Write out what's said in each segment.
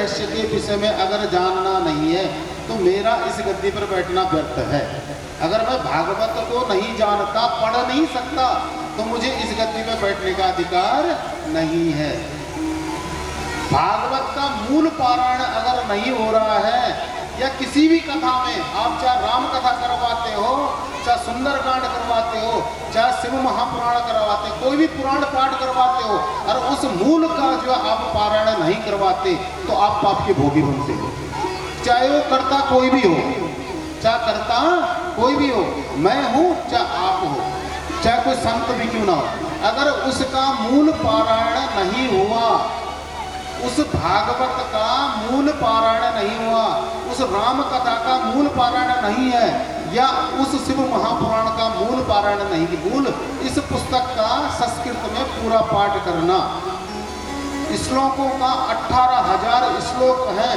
रहस्य के विषय में अगर जानना नहीं है तो मेरा इस गद्दी पर बैठना व्यर्थ है। अगर मैं भागवत को नहीं जानता, पढ़ नहीं सकता, तो मुझे इस गद्दी पर बैठने का अधिकार नहीं है। भागवत का मूल पारायण अगर नहीं हो रहा है, या किसी भी कथा में आप चाहे राम कथा करवाते हो, चाहे सुंदरकांड करवाते हो, चाहे शिव महापुराण करवाते हो, कोई भी पुराण पाठ करवाते हो, और उस मूल का जो आप पारायण नहीं करवाते तो आप पाप के भोगी बनते हो। चाहे वो कर्ता कोई भी हो, चाहे कर्ता कोई भी हो, मैं हूँ चाहे आप हो, चाहे कोई संत भी क्यों ना हो, अगर उसका मूल पारायण नहीं हुआ, उस भागवत का मूल पारायण नहीं हुआ, उस राम कथा का मूल पारायण नहीं है, या उस शिव महापुराण का मूल पारायण नहीं, मूल इस पुस्तक का संस्कृत में पूरा पाठ करना। श्लोकों का 18,000 श्लोक हैं,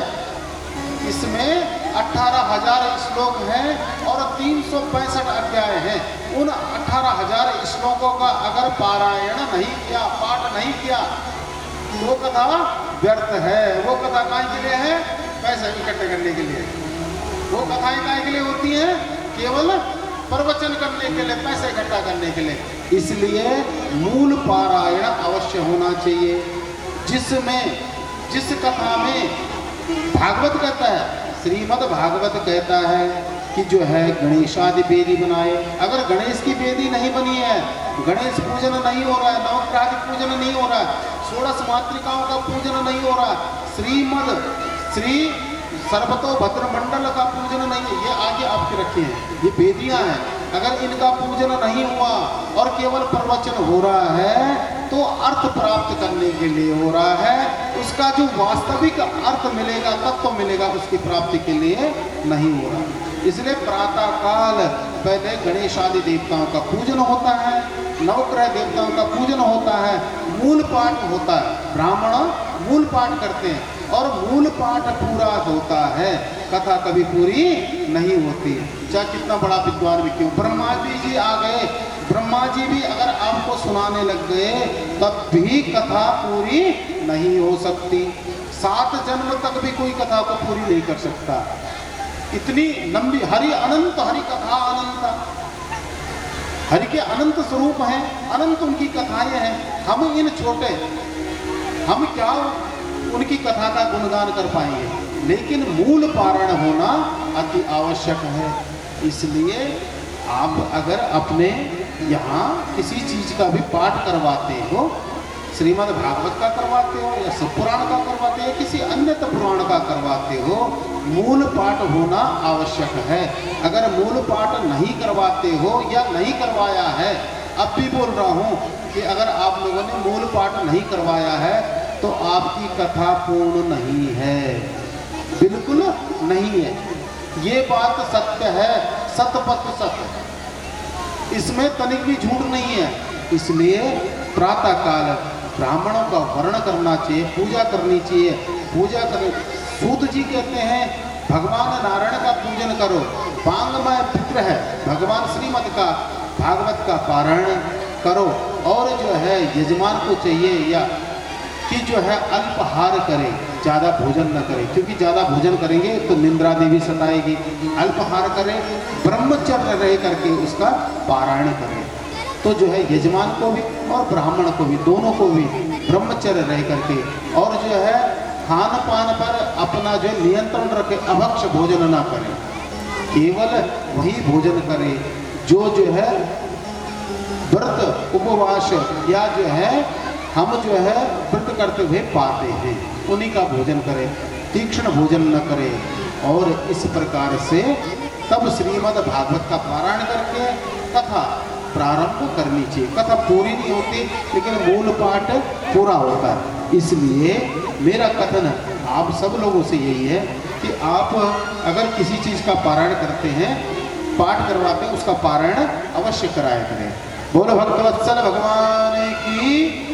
इसमें 18,000 श्लोक हैं और 365 अध्याय हैं। उन 18,000 श्लोकों का अगर पारायण नहीं किया, पाठ नहीं किया, वो कथा व्यर्थ है। वो कथा काय के लिए है? पैसे इकट्ठे करने के लिए। वो कथाएं काय के लिए होती हैं? केवल प्रवचन करने के लिए, पैसे इकट्ठा करने के लिए। इसलिए मूल पारायण अवश्य होना चाहिए। जिस कथा में भागवत कहता है, श्रीमद् भागवत कहता है कि जो है गणेशादि वेदी बनाए। अगर गणेश की वेदी नहीं बनी है, गणेश पूजन नहीं हो रहा है, नवग्रह पूजन नहीं हो रहा है, 16 मातृकाओं का पूजन नहीं हो रहा, श्री सर्वतोभद्र मंडल का पूजन नहीं है, ये आगे आपके रखे हैं, ये वेदियां हैं। अगर इनका पूजन नहीं हुआ और केवल प्रवचन हो रहा है, तो अर्थ प्राप्त करने के लिए हो रहा है, उसका जो वास्तविक अर्थ मिलेगा, तत्व मिलेगा, उसकी प्राप्ति के लिए नहीं हो रहा। इसलिए प्रातः काल पहले गणेश आदि देवताओं का पूजन होता है, नवग्रह देवताओं का पूजन होता है, मूल पाठ होता है, ब्राह्मण मूल पाठ करते हैं, और मूल पाठ पूरा होता है, कथा कभी पूरी नहीं होती। चाहे कितना बड़ा विद्वान भी क्यों, ब्रह्मा जी आ गए, ब्रह्मा जी भी अगर आपको सुनाने लग गए, तब भी कथा पूरी नहीं हो सकती। 7 जन्म तक भी कोई कथा को पूरी नहीं कर सकता। इतनी लंबी हरि अनंत, हरि कथा अनंत, हरि के अनंत स्वरूप हैं, अनंत उनकी कथाएं हैं। हम इन छोटे, हम क्या उनकी कथा का गुणगान कर पाएंगे, लेकिन मूल पारायण होना अति आवश्यक है। इसलिए आप अगर अपने यहाँ किसी चीज का भी पाठ करवाते हो, श्रीमद् भागवत का करवाते हो या शिव पुराण का करवाते हो या किसी अन्य पुराण का करवाते हो, मूल पाठ होना आवश्यक है। अगर मूल पाठ नहीं करवाते हो या नहीं करवाया है, अब भी बोल रहा हूँ कि अगर आप लोगों ने मूल पाठ नहीं करवाया है तो आपकी कथा पूर्ण नहीं है, बिल्कुल नहीं है। ये बात सत्य है, सतपथ सत्य, इसमें तनिक भी झूठ नहीं है। इसलिए प्रातः काल ब्राह्मणों का वर्ण करना चाहिए, पूजा करनी चाहिए। पूजा करें, सूत जी कहते हैं भगवान नारायण का पूजन करो, वांगमय पित्र है, भगवान श्रीमद् का भागवत का पारायण करो, और जो है यजमान को चाहिए या कि जो है अल्पाहार करे, ज़्यादा भोजन न करे, क्योंकि ज़्यादा भोजन करेंगे तो निंद्रा देवी सताएगी। अल्पाहार करें, ब्रह्मचर्य रह करके उसका पारायण करें, तो जो है यजमान को भी और ब्राह्मण को भी, दोनों को भी ब्रह्मचर्य रह करके, और जो है खान पान पर अपना जो नियंत्रण रखे, अभक्ष भोजन ना करें, केवल वही भोजन करें जो है व्रत उपवास या जो है हम जो है व्रत करते हुए पाते हैं, उन्हीं का भोजन करें, तीक्ष्ण भोजन न करें। और इस प्रकार से तब श्रीमद् भागवत का पारायण करके कथा प्रारंभ करनी चाहिए। कथा पूरी नहीं होती, लेकिन मूल पाठ पूरा होता है। इसलिए मेरा कथन आप सब लोगों से यही है कि आप अगर किसी चीज़ का पारायण करते हैं, पाठ करवाते हैं, उसका पारायण अवश्य कराया करें। बोलो भक्तवत्सल भगवान की।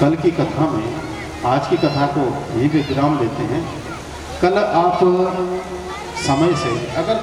कल की कथा में, आज की कथा को यहीं पे विराम देते हैं। कल आप समय से अगर